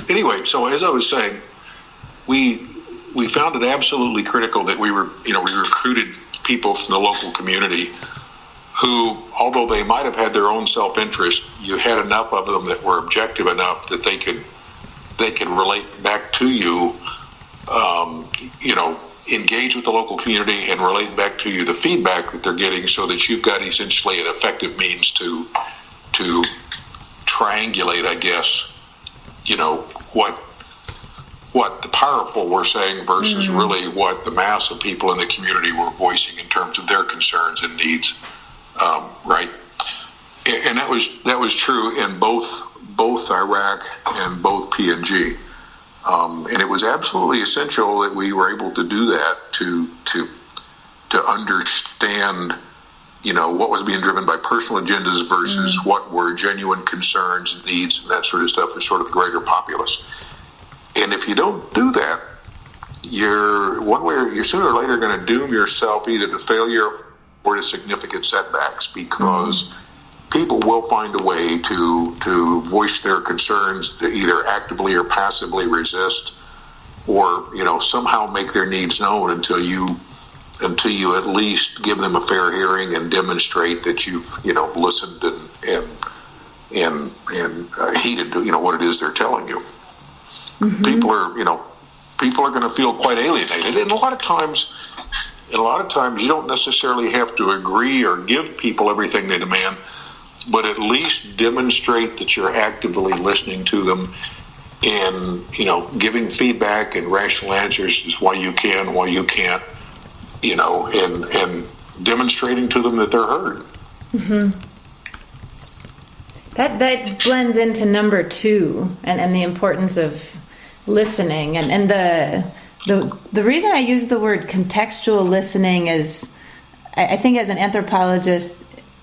Anyway, so as I was saying, we found it absolutely critical that we recruited people from the local community who, although they might have had their own self-interest, you had enough of them that were objective enough that they could relate back to you, engage with the local community and relate back to you the feedback that they're getting, so that you've got essentially an effective means to triangulate, I guess, what the powerful were saying versus really what the mass of people in the community were voicing in terms of their concerns and needs, right? And that was true in both Iraq and both PNG. And it was absolutely essential that we were able to do that to understand, what was being driven by personal agendas versus what were genuine concerns, needs, and that sort of stuff for sort of the greater populace. And if you don't do that, you're sooner or later going to doom yourself either to failure or to significant setbacks, because people will find a way to voice their concerns, to either actively or passively resist, or somehow make their needs known until you at least give them a fair hearing and demonstrate that you've listened and heeded what it is they're telling you. People are going to feel quite alienated, and a lot of times you don't necessarily have to agree or give people everything they demand, but at least demonstrate that you're actively listening to them and, giving feedback and rational answers is why you can, why you can't, and demonstrating to them that they're heard. That blends into number 2 and the importance of listening. And the reason I use the word contextual listening is, I think as an anthropologist,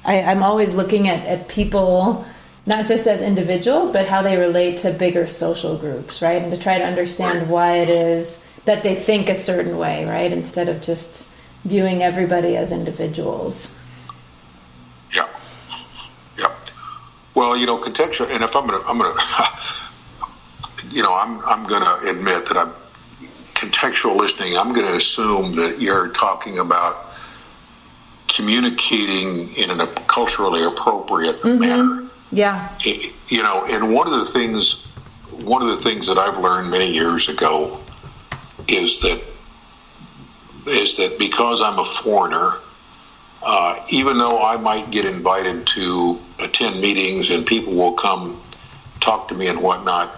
I'm always looking at people, not just as individuals, but how they relate to bigger social groups, right? And to try to understand why it is that they think a certain way, right? Instead of just viewing everybody as individuals. Yeah. Well, contextual, and if I'm gonna admit that I'm contextual listening. I'm going to assume that you're talking about communicating in a culturally appropriate manner. Yeah. And one of the things that I've learned many years ago is that because I'm a foreigner, even though I might get invited to attend meetings and people will come talk to me and whatnot,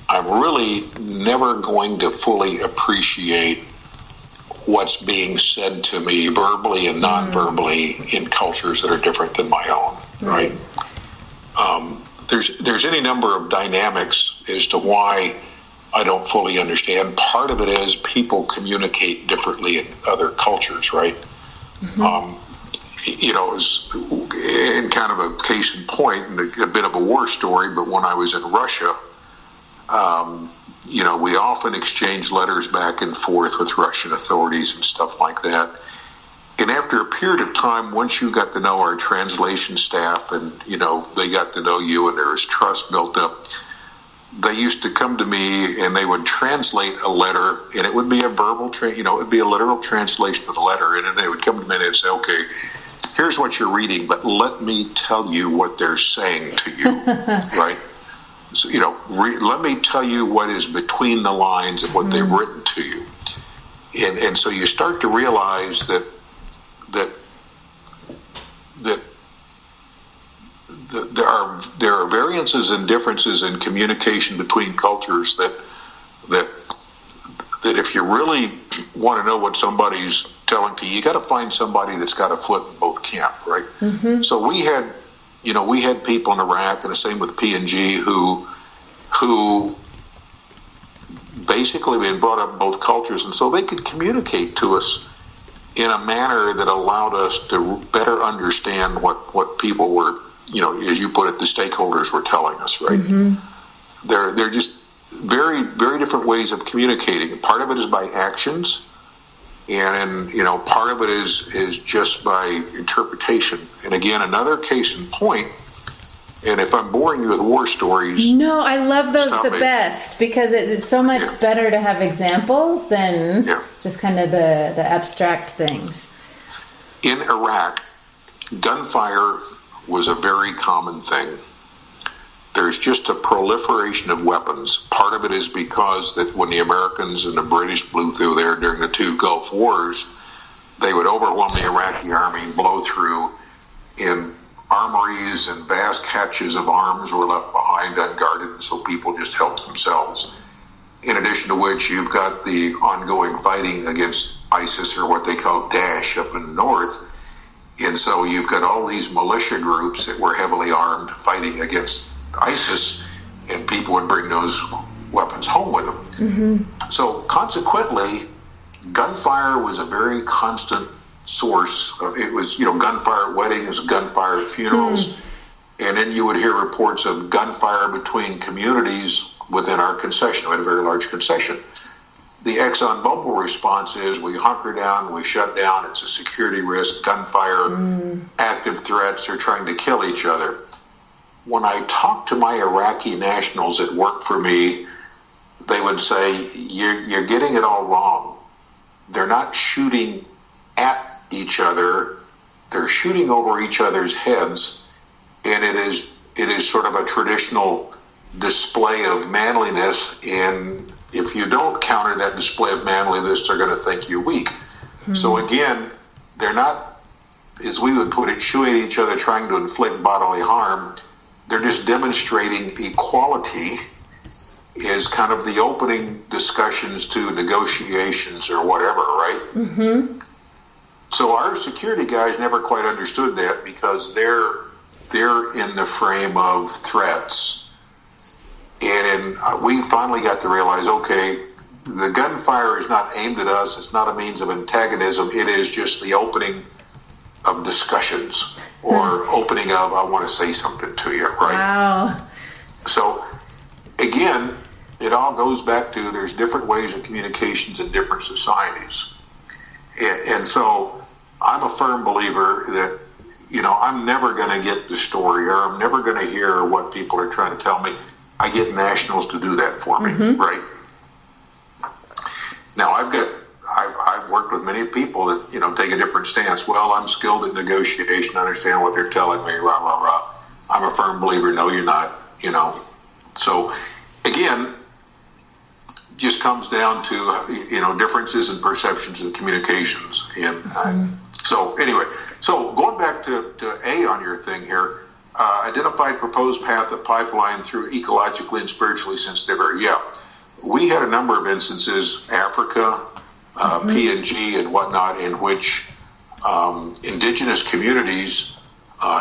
I'm really never going to fully appreciate what's being said to me verbally and non-verbally in cultures that are different than my own, right? There's any number of dynamics as to why I don't fully understand. Part of it is people communicate differently in other cultures, right? It's in kind of a case in point, and a bit of a war story, but when I was in Russia, we often exchange letters back and forth with Russian authorities and stuff like that. And after a period of time, once you got to know our translation staff and, they got to know you and there was trust built up, they used to come to me and they would translate a letter, and it would be a verbal, it would be a literal translation of the letter. And then they would come to me and they'd say, okay, here's what you're reading, but let me tell you what they're saying to you, right? So, let me tell you what is between the lines of what they've written to you. And so you start to realize that there are variances and differences in communication between cultures that if you really want to know what somebody's telling to you, you got to find somebody that's got a foot in both camp, right? So we had people in Iraq, and the same with PNG, who basically been brought up in both cultures, and so they could communicate to us in a manner that allowed us to better understand what people were, as you put it, the stakeholders were telling us, right? They're just very, very different ways of communicating. Part of it is by actions, and part of it is just by interpretation. And again, another case in point And if I'm boring you with war stories... No, I love those the best, because it's so much better to have examples than just kind of the abstract things. In Iraq, gunfire was a very common thing. There's just a proliferation of weapons. Part of it is because that when the Americans and the British blew through there during the 2 Gulf Wars, they would overwhelm the Iraqi army and blow through, and armories and vast caches of arms were left behind unguarded, and so people just helped themselves. In addition to which, you've got the ongoing fighting against ISIS, or what they call Daesh, up in the north. And so you've got all these militia groups that were heavily armed fighting against ISIS, and people would bring those weapons home with them. Mm-hmm. So consequently, gunfire was a very constant source. It was, gunfire at weddings, gunfire at funerals, and then you would hear reports of gunfire between communities within our concession. We had a very large concession. The ExxonMobil response is we hunker down, we shut down, it's a security risk, gunfire, active threats, they're trying to kill each other. When I talk to my Iraqi nationals that work for me, they would say, you're getting it all wrong. They're not shooting at each other, they're shooting over each other's heads, and it is sort of a traditional display of manliness, and if you don't counter that display of manliness, they're going to think you're weak. Mm-hmm. So again, they're not, as we would put it, shooting at each other, trying to inflict bodily harm. They're just demonstrating equality as kind of the opening discussions to negotiations or whatever, right? Mm-hmm. So our security guys never quite understood that, because they're in the frame of threats. And we finally got to realize, okay, the gunfire is not aimed at us. It's not a means of antagonism. It is just the opening of discussions, or opening of, I want to say something to you, right? Wow. So, again, it all goes back to there's different ways of communications in different societies. And so I'm a firm believer that, I'm never going to get the story, or I'm never going to hear what people are trying to tell me. I get nationals to do that for me, right? Now, I've worked with many people that, take a different stance. Well, I'm skilled at negotiation, understand what they're telling me, rah, rah, rah. I'm a firm believer, no, you're not, So, again, just comes down to, differences in perceptions and communications. And so, anyway, going back to A on your thing here, identified proposed path of pipeline through ecologically and spiritually sensitive area. Yeah, we had a number of instances, Africa, PNG and whatnot, in which indigenous communities,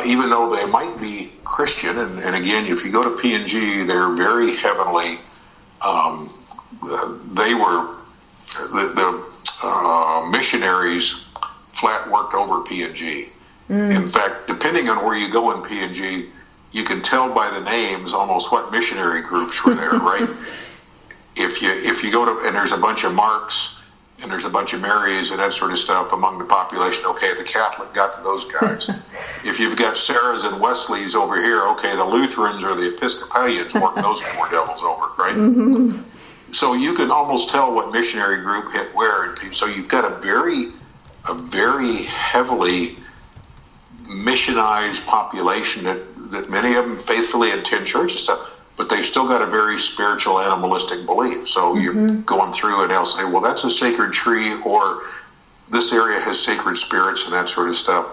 even though they might be Christian, and again, if you go to PNG, they're very heavily, they were, the missionaries flat worked over PNG. In fact, depending on where you go in PNG, you can tell by the names almost what missionary groups were there, right? If you go to, and there's a bunch of Marks, and there's a bunch of Marys and that sort of stuff among the population, okay, the Catholic got to those guys. If you've got Sarahs and Wesleys over here, okay, the Lutherans or the Episcopalians work those poor devils over, right? Mm-hmm. So you can almost tell what missionary group hit where, and so you've got a very heavily missionized population that many of them faithfully attend church and stuff, but they've still got a very spiritual, animalistic belief. So you're going through and they'll say, well, that's a sacred tree, or this area has sacred spirits and that sort of stuff.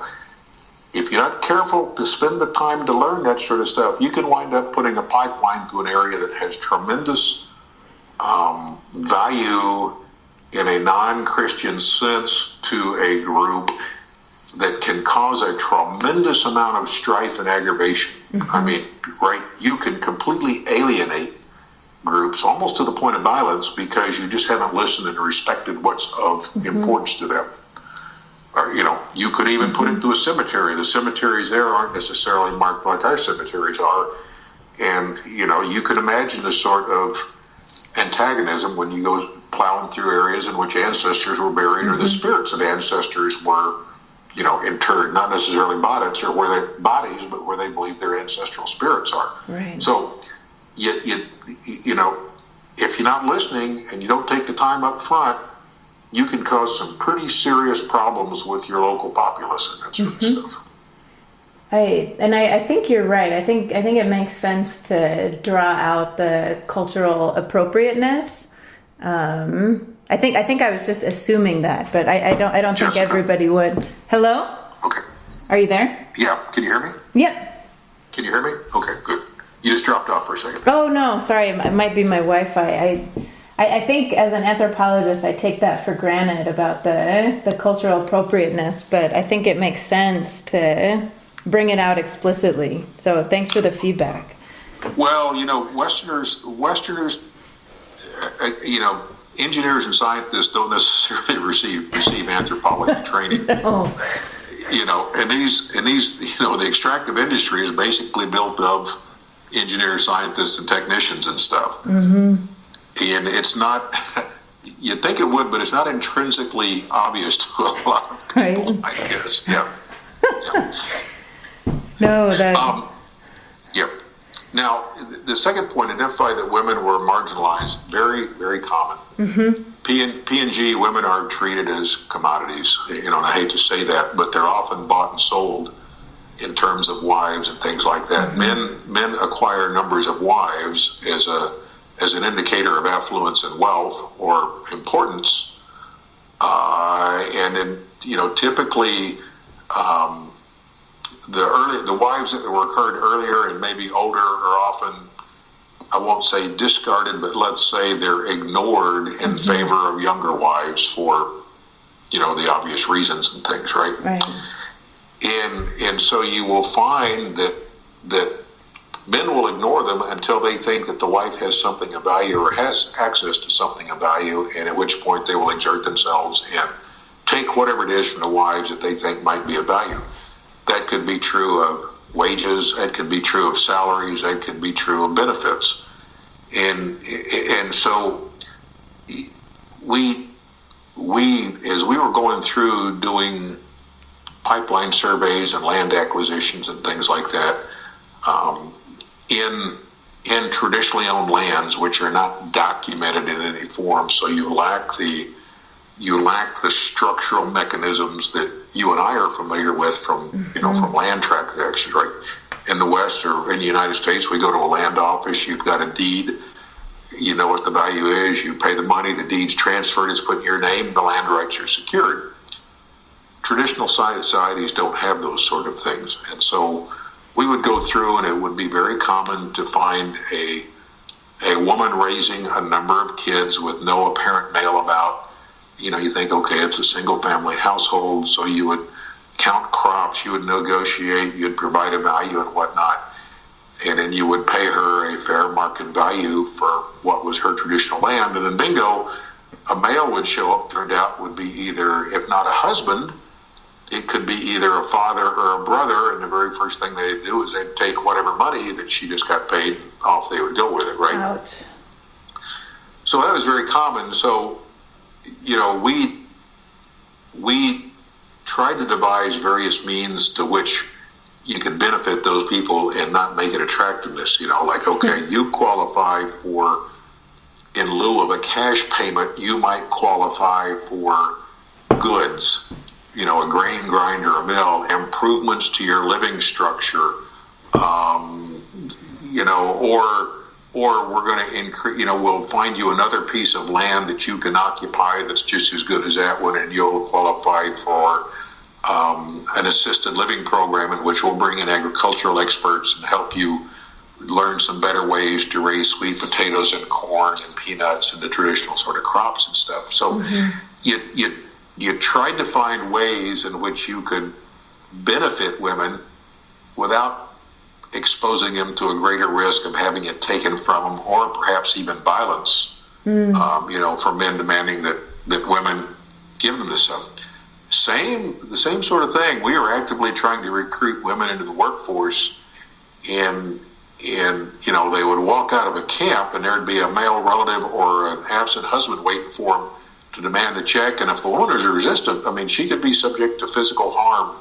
If you're not careful to spend the time to learn that sort of stuff, you can wind up putting a pipeline to an area that has tremendous value in a non-Christian sense to a group that can cause a tremendous amount of strife and aggravation. Mm-hmm. I mean, right, you can completely alienate groups almost to the point of violence because you just haven't listened and respected what's of importance to them. Or, you could even put it to a cemetery. The cemeteries there aren't necessarily marked like our cemeteries are. And, you can imagine the sort of antagonism when you go plowing through areas in which ancestors were buried or the spirits of ancestors were interred, not necessarily bodies or bodies, but where they believe their ancestral spirits are. Right. So, if you're not listening and you don't take the time up front, you can cause some pretty serious problems with your local populace and that sort of stuff. I think you're right. I think it makes sense to draw out the cultural appropriateness. I think I was just assuming that, but I don't think Jessica? Everybody would. Hello? Okay. Are you there? Yeah. Can you hear me? Yep. Can you hear me? Okay, good. You just dropped off for a second. Oh no, sorry. It might be my Wi-Fi. I think as an anthropologist, I take that for granted about the cultural appropriateness, but I think it makes sense to bring it out explicitly. So thanks for the feedback. Well, Westerners, engineers and scientists don't necessarily receive anthropology training. No. And these, the extractive industry is basically built of engineers, scientists, and technicians and stuff. Mm-hmm. And it's not, you'd think it would, but it's not intrinsically obvious to a lot of people, right. I guess. Yeah. No, that. Yep. Now, the second point, identify that women were marginalized. Very, very common. Mm-hmm. P&G women are treated as commodities. And I hate to say that, but they're often bought and sold in terms of wives and things like that. Mm-hmm. Men acquire numbers of wives as an indicator of affluence and wealth or importance. Typically. The wives that were occurred earlier and maybe older are often, I won't say discarded, but let's say they're ignored in favor of younger wives for, the obvious reasons and things, right? Right. And so you will find that men will ignore them until they think that the wife has something of value or has access to something of value, and at which point they will exert themselves and take whatever it is from the wives that they think might be of value. That could be true of wages. That could be true of salaries. That could be true of benefits. And so we as we were going through doing pipeline surveys and land acquisitions and things like that, in traditionally owned lands which are not documented in any form, so you lack the structural mechanisms that you and I are familiar with from from land transactions, right? In the West or in the United States, we go to a land office, you've got a deed, you know what the value is, you pay the money, the deed's transferred, it's put in your name, the land rights are secured. Traditional societies don't have those sort of things. And so we would go through, and it would be very common to find a woman raising a number of kids with no apparent male about. You think, okay, it's a single-family household, so you would count crops, you would negotiate, you'd provide a value and whatnot, and then you would pay her a fair market value for what was her traditional land, and then bingo, a male would show up, turned out would be either, if not a husband, it could be either a father or a brother, and the very first thing they'd do is they'd take whatever money that she just got paid, off they would go with it, right? Ouch. So that was very common. So we tried to devise various means to which you can benefit those people and not make it attractiveness. Okay, you qualify for, in lieu of a cash payment, you might qualify for goods, a grain grinder, a mill, improvements to your living structure, or we're going to increase, we'll find you another piece of land that you can occupy that's just as good as that one, and you'll qualify for an assisted living program in which we'll bring in agricultural experts and help you learn some better ways to raise sweet potatoes and corn and peanuts and the traditional sort of crops and stuff. So you tried to find ways in which you could benefit women without exposing them to a greater risk of having it taken from them, or perhaps even violence, for men demanding that women give them this stuff. The same sort of thing. We are actively trying to recruit women into the workforce, and they would walk out of a camp and there'd be a male relative or an absent husband waiting for them to demand a check, and if the woman is resistant, I mean, she could be subject to physical harm,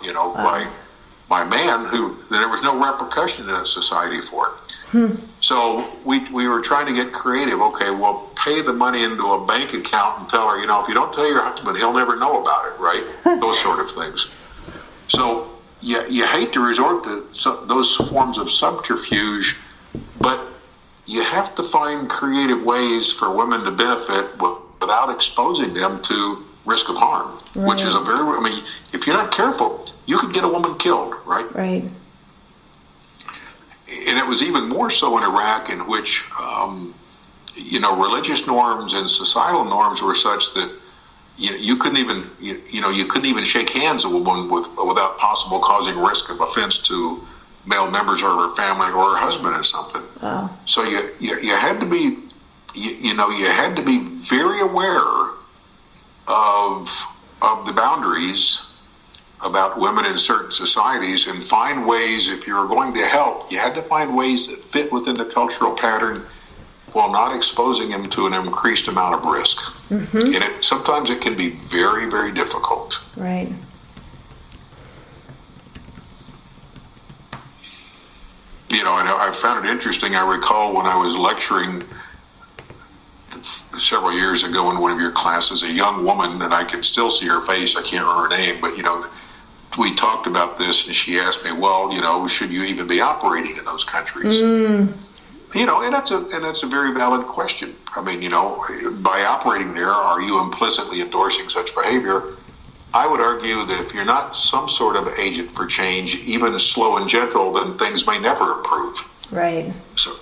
by a man who there was no repercussion in a society for it. So we were trying to get creative. Okay, well, pay the money into a bank account and tell her, if you don't tell your husband, he'll never know about it, right? Those sort of things. So you hate to resort to those forms of subterfuge, but you have to find creative ways for women to benefit without exposing them to risk of harm, which is if you're not careful, you could get a woman killed, right? Right. And it was even more so in Iraq, in which, religious norms and societal norms were such that you couldn't even shake hands with a woman without possible causing risk of offense to male members of her family or her husband or something. Wow. So you had to be, you had to be very aware of the boundaries about women in certain societies, and find ways, if you were going to help, you had to find ways that fit within the cultural pattern while not exposing them to an increased amount of risk. Mm-hmm. And sometimes it can be very, very difficult. Right. And I found it interesting. I recall when I was lecturing several years ago in one of your classes, a young woman, and I can still see her face, I can't remember her name, but we talked about this, and she asked me, well, should you even be operating in those countries? And that's a very valid question. I mean, by operating there, are you implicitly endorsing such behavior? I would argue that if you're not some sort of agent for change, even slow and gentle, then things may never improve. Right. So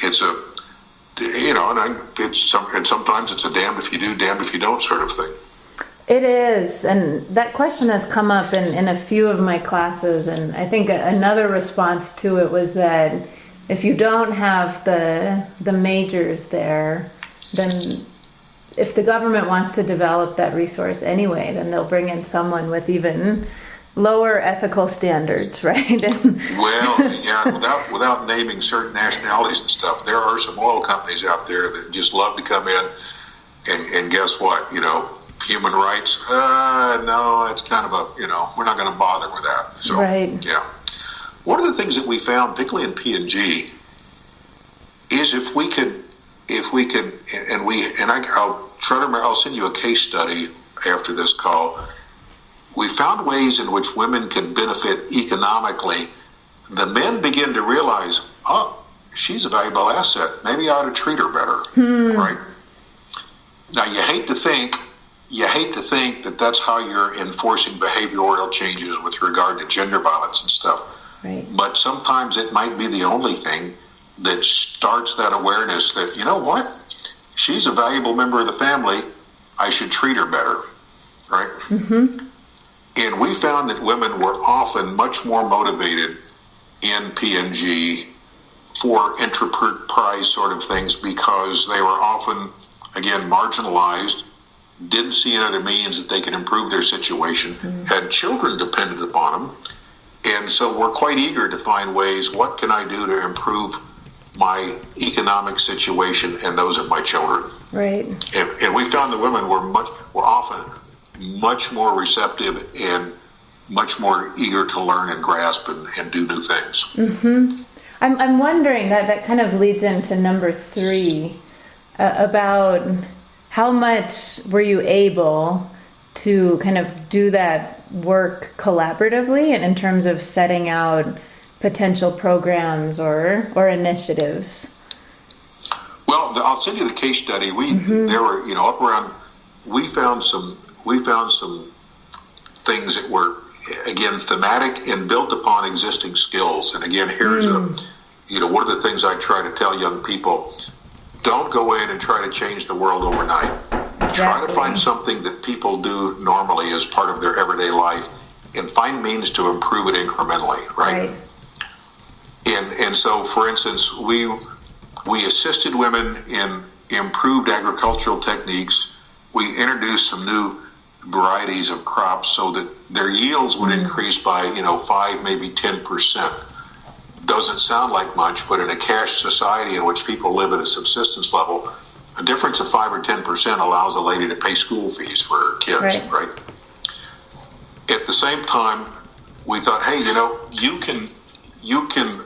it's and sometimes it's a damned if you do, damned if you don't sort of thing. It is, and that question has come up in a few of my classes, and I think another response to it was that if you don't have the majors there, then if the government wants to develop that resource anyway, then they'll bring in someone with even lower ethical standards, right? Well, yeah, without naming certain nationalities and stuff, there are some oil companies out there that just love to come in and guess what, human rights, no, it's kind of we're not going to bother with that. So, right. Yeah. One of the things that we found, particularly in P&G, is I'll send you a case study after this call. We found ways in which women can benefit economically. The men begin to realize, she's a valuable asset. Maybe I ought to treat her better, right? Now, you hate to think that that's how you're enforcing behavioral changes with regard to gender violence and stuff. Right. But sometimes it might be the only thing that starts that awareness that, she's a valuable member of the family. I should treat her better, right? Mm-hmm. And we found that women were often much more motivated in P&G for enterprise sort of things because they were often, again, marginalized, didn't see other means that they could improve their situation, had children dependent upon them, and so we're quite eager to find ways, what can I do to improve my economic situation and those of my children? Right. And we found that women were often much more receptive and much more eager to learn and grasp and do new things. Mm-hmm. I'm wondering, that kind of leads into number 3, about how much were you able to kind of do that work collaboratively and in terms of setting out potential programs or initiatives? Well, I'll send you the case study. There were, up around, we found some things that were, again, thematic and built upon existing skills. And again, here's one of the things I try to tell young people: don't go in and try to change the world overnight. Exactly. Try to find something that people do normally as part of their everyday life and find means to improve it incrementally, right? And so, for instance, we assisted women in improved agricultural techniques. We introduced some new varieties of crops so that their yields would increase by 5, maybe 10%. Doesn't sound like much, but in a cash society in which people live at a subsistence level, a difference of 5 or 10% allows a lady to pay school fees for her kids, right? At the same time, we thought, hey, you can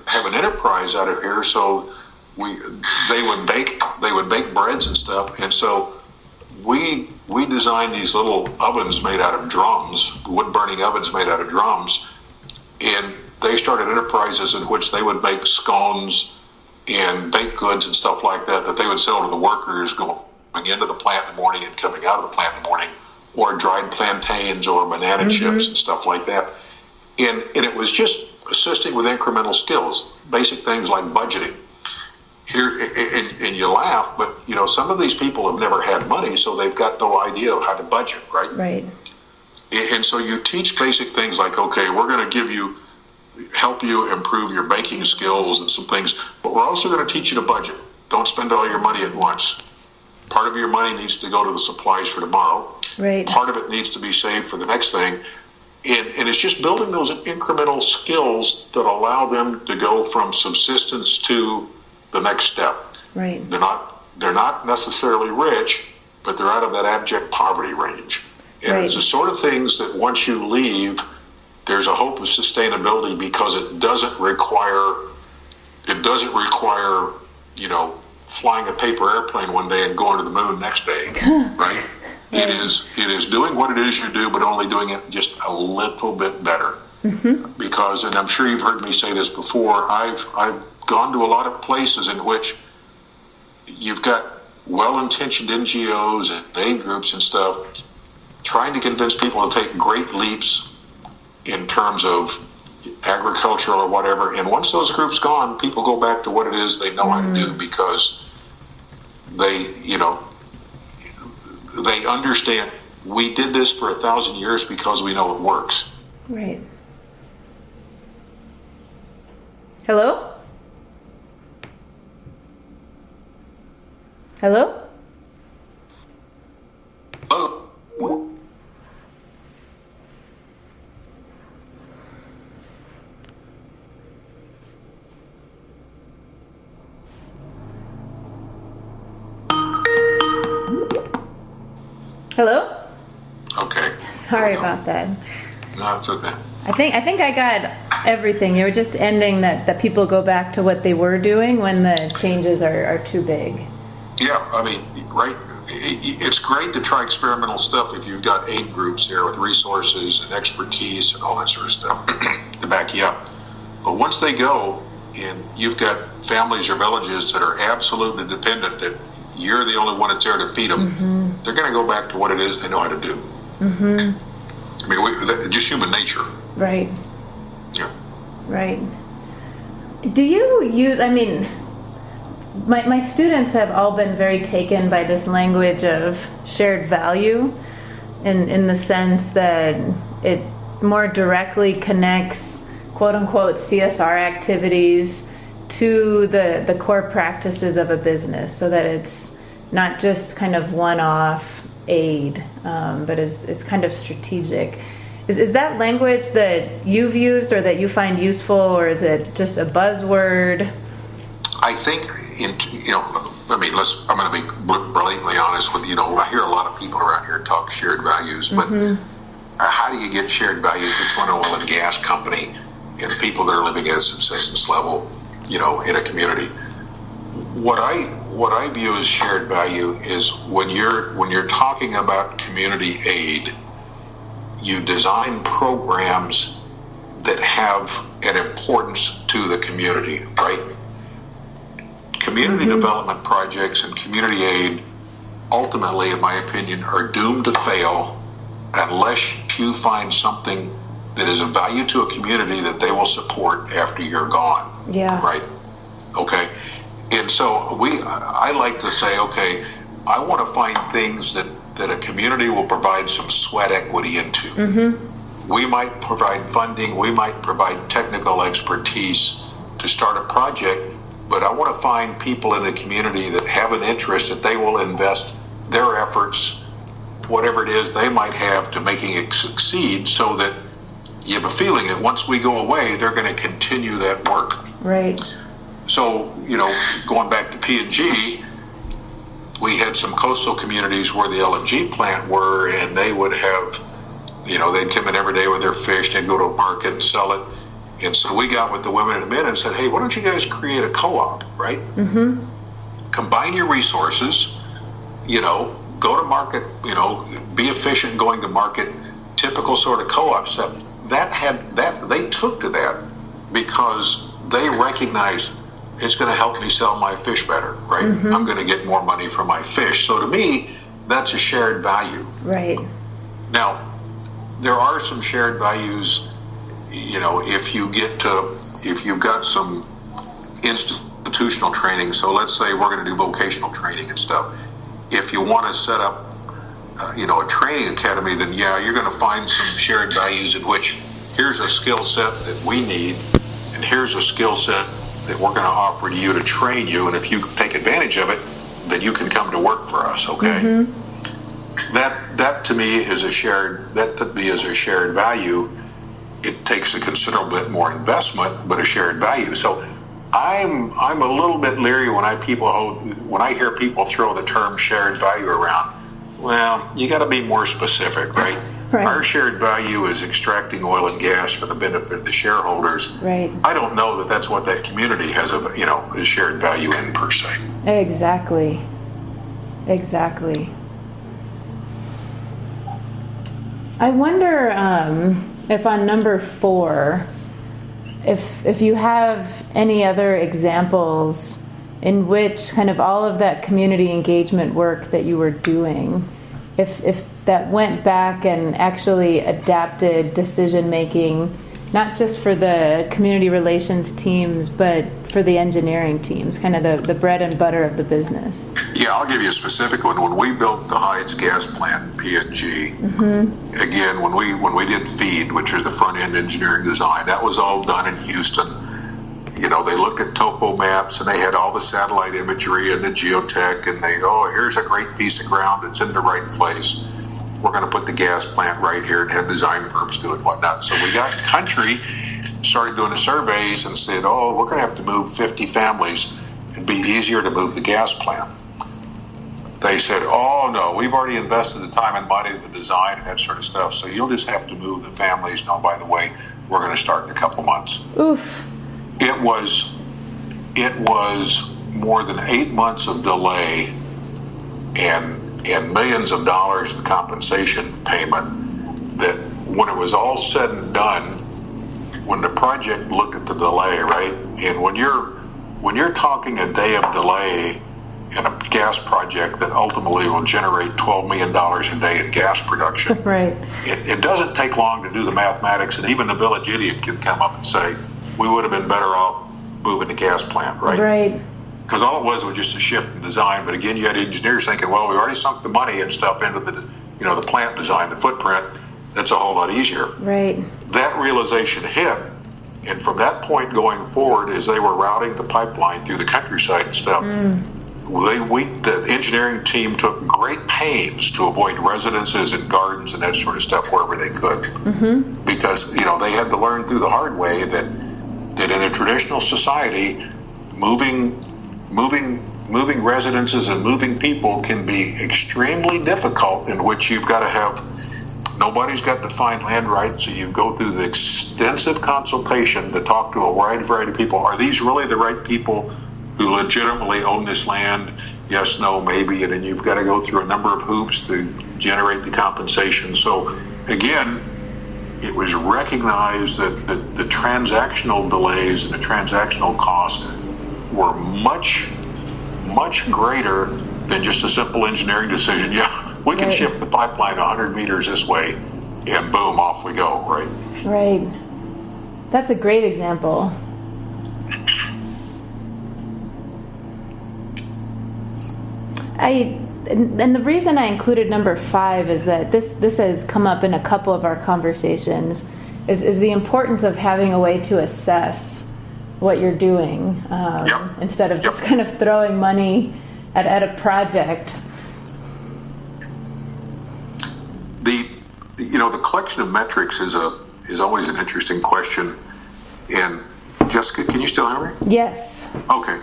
have an enterprise out of here. So they would bake breads and stuff, and so we designed these little ovens made out of drums, wood burning ovens made out of drums, and they started enterprises in which they would make scones and baked goods and stuff like that they would sell to the workers going into the plant in the morning and coming out of the plant in the morning, or dried plantains or banana chips and stuff like that. And it was just assisting with incremental skills, basic things like budgeting. Here, and you laugh, but some of these people have never had money, so they've got no idea of how to budget, right? Right. And so you teach basic things like, okay, we're going to help you improve your baking skills and some things, but we're also going to teach you to budget. Don't spend all your money at once. Part of your money needs to go to the supplies for tomorrow. Right. Part of it needs to be saved for the next thing. And it's just building those incremental skills that allow them to go from subsistence to the next step. Right. They're not necessarily rich, but they're out of that abject poverty range. And it's the sort of things that once you leave, there's a hope of sustainability, because it doesn't require flying a paper airplane one day and going to the moon next day, right? It is doing what it is you do, but only doing it just a little bit better. Because, and I'm sure you've heard me say this before, I've gone to a lot of places in which you've got well-intentioned NGOs and aid groups and stuff trying to convince people to take great leaps in terms of agriculture or whatever. And once those groups gone, people go back to what it is they know how to do, because they understand we did this for 1,000 years because we know it works. Right. Hello? Hello? Oh. Hello? Okay. Sorry about that. No, it's okay. I think I got everything. You were just ending that people go back to what they were doing when the changes are too big. Yeah, I mean, right. It's great to try experimental stuff if you've got aid groups there with resources and expertise and all that sort of stuff to back you up. But once they go and you've got families or villages that are absolutely dependent that you're the only one that's there to feed them, they're going to go back to what it is they know how to do. I mean, just human nature. Right. Yeah. Right. Do you use, I mean, my students have all been very taken by this language of shared value in the sense that it more directly connects quote unquote CSR activities to the core practices of a business, so that it's not just kind of one-off aid, but is kind of strategic. Is that language that you've used or that you find useful, or is it just a buzzword? I think, I'm going to be blatantly honest with you. I hear a lot of people around here talk shared values, but how do you get shared values between an oil and gas company and people that are living at a subsistence level, in a community? What I view as shared value is when you're talking about community aid, you design programs that have an importance to the community, right? Community development projects and community aid, ultimately, in my opinion, are doomed to fail unless you find something that is of value to a community that they will support after you're gone. Yeah. Right? Okay. And so I like to say, okay, I want to find things that a community will provide some sweat equity into. We might provide funding, we might provide technical expertise to start a project, but I want to find people in the community that have an interest that they will invest their efforts, whatever it is they might have, to making it succeed, so that you have a feeling that once we go away, they're going to continue that work. Right. So, going back to P&G, we had some coastal communities where the LNG plant were, and they would have, they'd come in every day with their fish, they'd go to a market and sell it. And so we got with the women and men and said, hey, why don't you guys create a co-op, right? Mm-hmm. Combine your resources, go to market, be efficient going to market, typical sort of co-op stuff. They took to that because they recognized it's going to help me sell my fish better, right? Mm-hmm. I'm going to get more money for my fish. So to me, that's a shared value. Right. Now, there are some shared values, if you've got some institutional training. So let's say we're going to do vocational training and stuff. If you want to set up, a training academy, then you're going to find some shared values in which here's a skill set that we need, and here's a skill set that we're going to offer to you to train you, and if you take advantage of it, then you can come to work for us, okay? Mm-hmm. That to me is a shared value. It takes a considerable bit more investment, but a shared value. So I'm a little bit leery when I hear people throw the term shared value around. Well, you got to be more specific, right? Right. Our shared value is extracting oil and gas for the benefit of the shareholders. Right. I don't know that that's what that community has a shared value in per se. Exactly. I wonder if on number 4, if you have any other examples in which kind of all of that community engagement work that you were doing, if that went back and actually adapted decision making, not just for the community relations teams, but for the engineering teams, kind of the bread and butter of the business. Yeah, I'll give you a specific one. When we built the Hides gas plant, PNG, mm-hmm. Again, when we did FEED, which is the front end engineering design, that was all done in Houston. They looked at topo maps and they had all the satellite imagery and the geotech, and here's a great piece of ground. It's in the right place. We're going to put the gas plant right here and have design firms do it and whatnot. So we got country, started doing the surveys and said, we're going to have to move 50 families. It'd be easier to move the gas plant. They said, no, we've already invested the time and money in the design and that sort of stuff, so you'll just have to move the families. No, by the way, we're going to start in a couple months. Oof. It was more than 8 months of delay and millions of dollars in compensation payment that when it was all said and done, when the project looked at the delay, right? And when you're talking a day of delay in a gas project that ultimately will generate $12 million a day in gas production, right? It doesn't take long to do the mathematics, and even the village idiot can come up and say, we would have been better off moving the gas plant, right? Right. Because all it was just a shift in design. But again, you had engineers thinking, well, we already sunk the money and stuff into the plant design, the footprint. That's a whole lot easier. Right. That realization hit, and from that point going forward, as they were routing the pipeline through the countryside and stuff, the engineering team took great pains to avoid residences and gardens and that sort of stuff wherever they could, mm-hmm. because they had to learn through the hard way that in a traditional society, moving residences and moving people can be extremely difficult, in which you've got to have, nobody's got defined land rights, so you go through the extensive consultation to talk to a wide variety of people. Are these really the right people who legitimately own this land? Yes, no, maybe. And then you've got to go through a number of hoops to generate the compensation. So again, it was recognized that the transactional delays and the transactional costs were much, much greater than just a simple engineering decision. Yeah, we can ship the pipeline 100 meters this way, and boom, off we go, right? Right. That's a great example. And the reason I included number 5 is that this has come up in a couple of our conversations, is the importance of having a way to assess what you're doing, instead of just kind of throwing money at a project. The collection of metrics is always an interesting question. And Jessica, can you still hear me? Yes. Okay.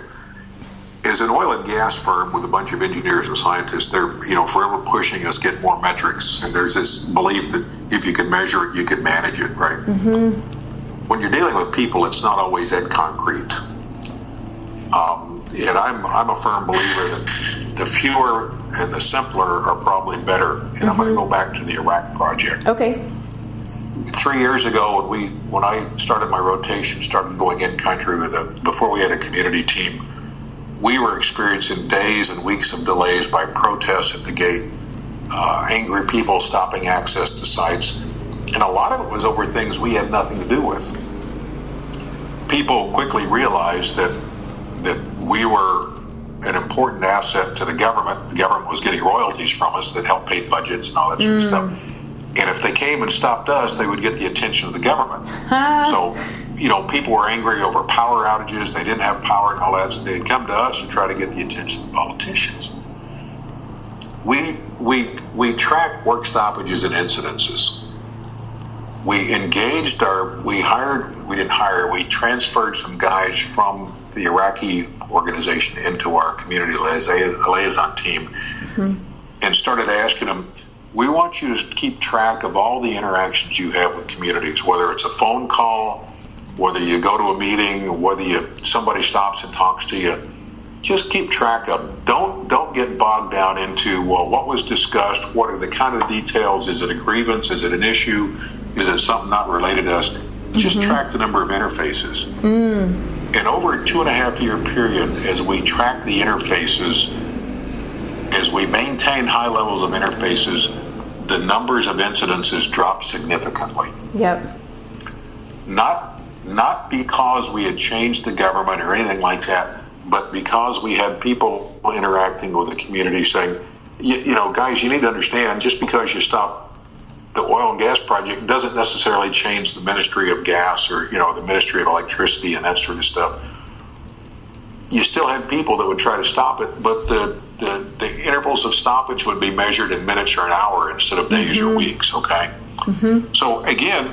as an oil and gas firm with a bunch of engineers and scientists, they're forever pushing us get more metrics, and there's this belief that if you can measure it, you can manage it, right? Mm-hmm. When you're dealing with people, it's not always that concrete. And I'm a firm believer that the fewer and the simpler are probably better. And I'm going to go back to the Iraq project. Okay. 3 years ago, when I started my rotation, started going in country before we had a community team, we were experiencing days and weeks of delays by protests at the gate, angry people stopping access to sites, and a lot of it was over things we had nothing to do with. People quickly realized that we were an important asset to the government. The government was getting royalties from us that helped pay budgets and all that sort of stuff. And if they came and stopped us, they would get the attention of the government. So, people were angry over power outages. They didn't have power and all that. So they'd come to us and try to get the attention of the politicians. We track work stoppages and incidences. We transferred some guys from the Iraqi organization into our community liaison team and started asking them, we want you to keep track of all the interactions you have with communities, whether it's a phone call, whether you go to a meeting, whether somebody stops and talks to you. Just keep track of them. Don't get bogged down into, well, what was discussed, what are the kind of details, is it a grievance, is it an issue, is it something not related to us? Just track the number of interfaces. And over a 2.5-year period, as we track the interfaces, as we maintain high levels of interfaces, the numbers of incidences drop significantly. Yep. Not because we had changed the government or anything like that, but because we had people interacting with the community saying, guys, you need to understand, just because you stop the oil and gas project doesn't necessarily change the Ministry of Gas or, the Ministry of Electricity and that sort of stuff. You still had people that would try to stop it, but the intervals of stoppage would be measured in minutes or an hour instead of days or weeks, okay? So again,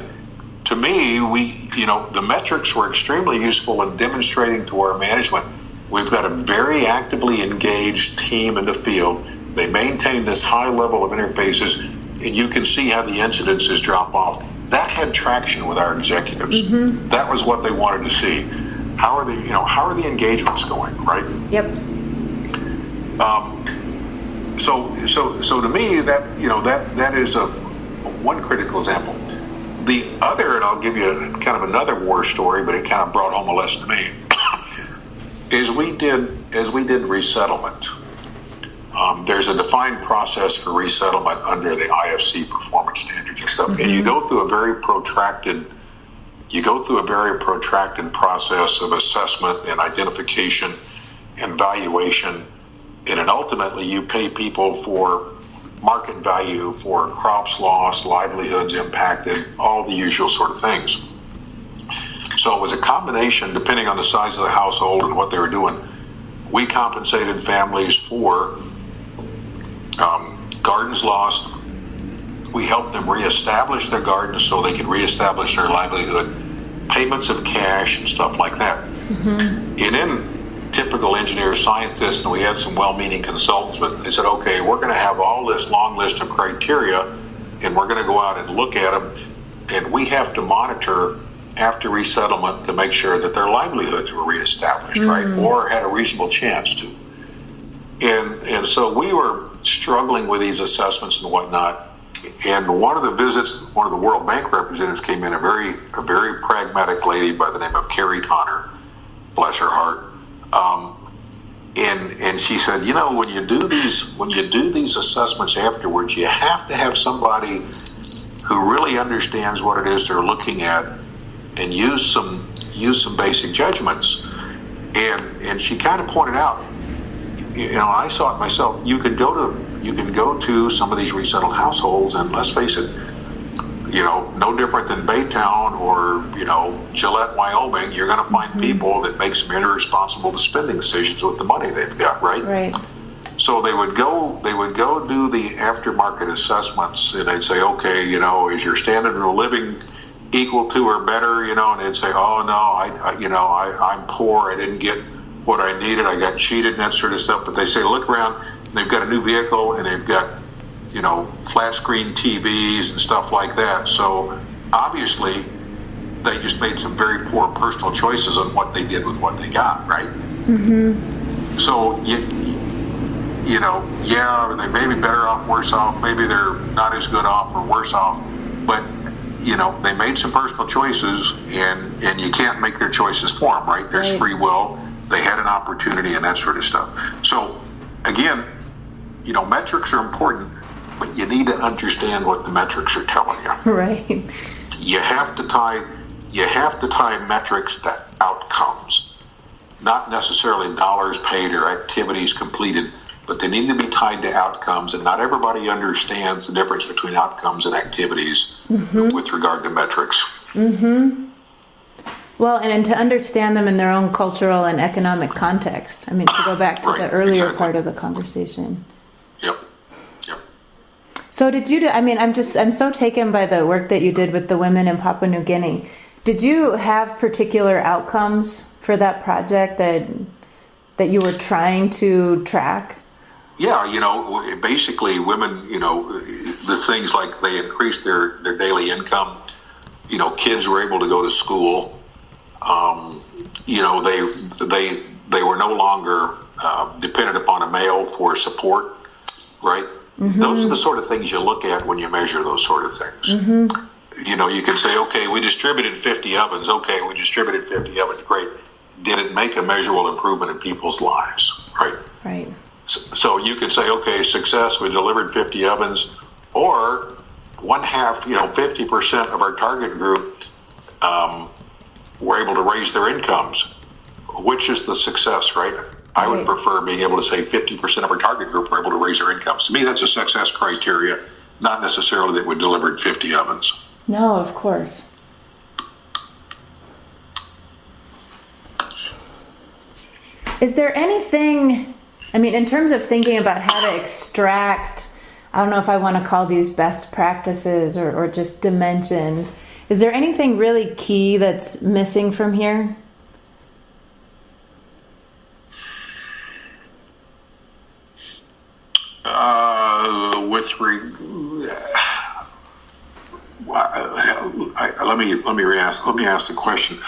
to me, the metrics were extremely useful in demonstrating to our management we've got a very actively engaged team in the field. They maintain this high level of interfaces, and you can see how the incidences drop off. That had traction with our executives. That was what they wanted to see. How are the engagements going, right? Yep. So to me, that is one critical example. The other, and I'll give you kind of another war story, but it kind of brought home a lesson to me, is we did resettlement. There's a defined process for resettlement under the IFC performance standards and stuff, and you go through a very protracted process of assessment and identification and valuation, and then ultimately you pay people for market value, for crops lost, livelihoods impacted, all the usual sort of things. So it was a combination, depending on the size of the household and what they were doing. We compensated families for gardens lost. We helped them reestablish their gardens so they could reestablish their livelihood, payments of cash and stuff like that. And then typical engineer scientists, and we had some well-meaning consultants, but they said, okay, we're going to have all this long list of criteria, and we're going to go out and look at them, and we have to monitor after resettlement to make sure that their livelihoods were reestablished, right, or had a reasonable chance to. And so we were struggling with these assessments and whatnot. And one of the visits, one of the World Bank representatives came in, a very pragmatic lady by the name of Carrie Connor, bless her heart. And she said, when you do these assessments afterwards, you have to have somebody who really understands what it is they're looking at and use some basic judgments. And she kind of pointed out, I saw it myself. You can go to some of these resettled households, and let's face it, no different than Baytown or Gillette, Wyoming. You're going to find people that make some irresponsible spending decisions with the money they've got, right? Right. So they would go do the aftermarket assessments, and they'd say, okay, is your standard of living equal to or better? And they'd say, oh no, I'm poor. I didn't get what I needed. I got cheated and that sort of stuff. But they say, look around, they've got a new vehicle and they've got, flat screen TVs and stuff like that. So obviously they just made some very poor personal choices on what they did with what they got, right? Mm-hmm. So, they may be better off, worse off. Maybe they're not as good off or worse off. But, they made some personal choices, and you can't make their choices for them, right? There's free will. They had an opportunity and that sort of stuff. So, again, metrics are important, but you need to understand what the metrics are telling you. Right. You have to tie metrics to outcomes, not necessarily dollars paid or activities completed, but they need to be tied to outcomes, and not everybody understands the difference between outcomes and activities with regard to metrics. Mm-hmm. Well, and to understand them in their own cultural and economic context. I mean, to go back to the earlier part of the conversation. Yep. So I'm so taken by the work that you did with the women in Papua New Guinea. Did you have particular outcomes for that project that you were trying to track? Yeah, basically women, the things like they increased their daily income, kids were able to go to school. They were no longer dependent upon a male for support, right? Mm-hmm. Those are the sort of things you look at when you measure those sort of things. Mm-hmm. You can say, okay, we distributed 50 ovens. Okay, we distributed 50 ovens. Great. Did it make a measurable improvement in people's lives, right? Right. So you could say, okay, success, we delivered 50 ovens, or 50% of our target group were able to raise their incomes. Which is the success, right? I would prefer being able to say 50% of our target group were able to raise their incomes. To me, that's a success criteria, not necessarily that we delivered 50 ovens. No, of course. Is there anything, in terms of thinking about how to extract, I don't know if I want to call these best practices or just dimensions, is there anything really key that's missing from here? Let me ask the question.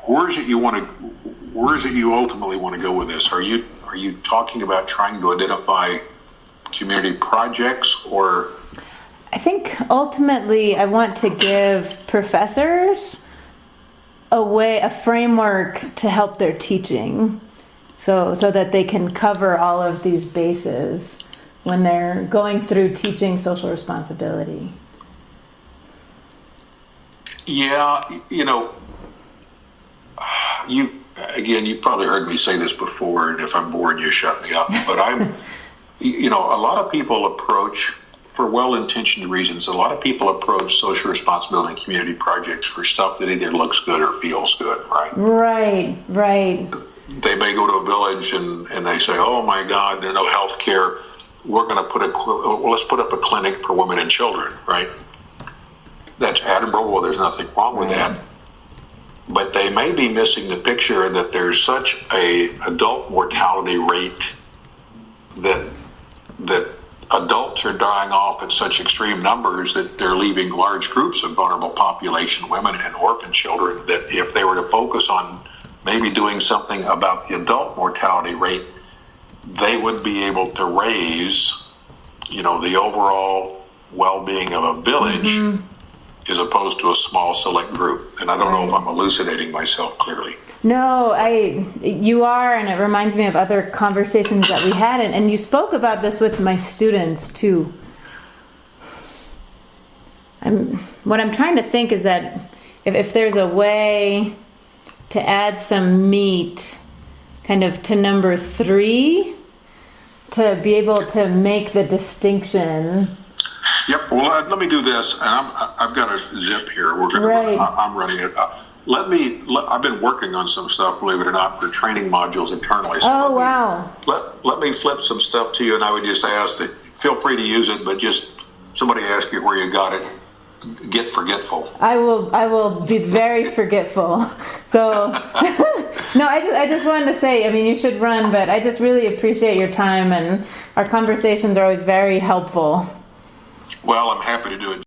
Where is it you ultimately want to go with this? Are you talking about trying to identify community projects, or? I think ultimately I want to give professors a framework to help their teaching, so that they can cover all of these bases when they're going through teaching social responsibility. Yeah, you've probably heard me say this before, and if I'm bored, you shut me up. But a lot of people approach, for well-intentioned reasons, a lot of people approach social responsibility and community projects for stuff that either looks good or feels good, right? Right. They may go to a village and they say, oh my God, there's no health care. We're going to let's put up a clinic for women and children, right? That's admirable. There's nothing wrong with that. But they may be missing the picture that there's such a adult mortality rate that adults are dying off at such extreme numbers that they're leaving large groups of vulnerable population, women and orphan children, that if they were to focus on maybe doing something about the adult mortality rate, they would be able to raise, the overall well-being of a village as opposed to a small select group. And I don't know if I'm elucidating myself clearly. No, you are, and it reminds me of other conversations that we had, and you spoke about this with my students too. What I'm trying to think is that if there's a way to add some meat kind of to number 3, to be able to make the distinction. Yep. Well, let me do this, and I've got a zip here. I'm running it. I've been working on some stuff, believe it or not, for training modules internally. So wow. Let me flip some stuff to you, and I would just ask that feel free to use it, but just somebody ask you where you got it. Get forgetful. I will be very forgetful. So No, I just wanted to say, I mean, you should run, but I just really appreciate your time, and our conversations are always very helpful. Well, I'm happy to do it.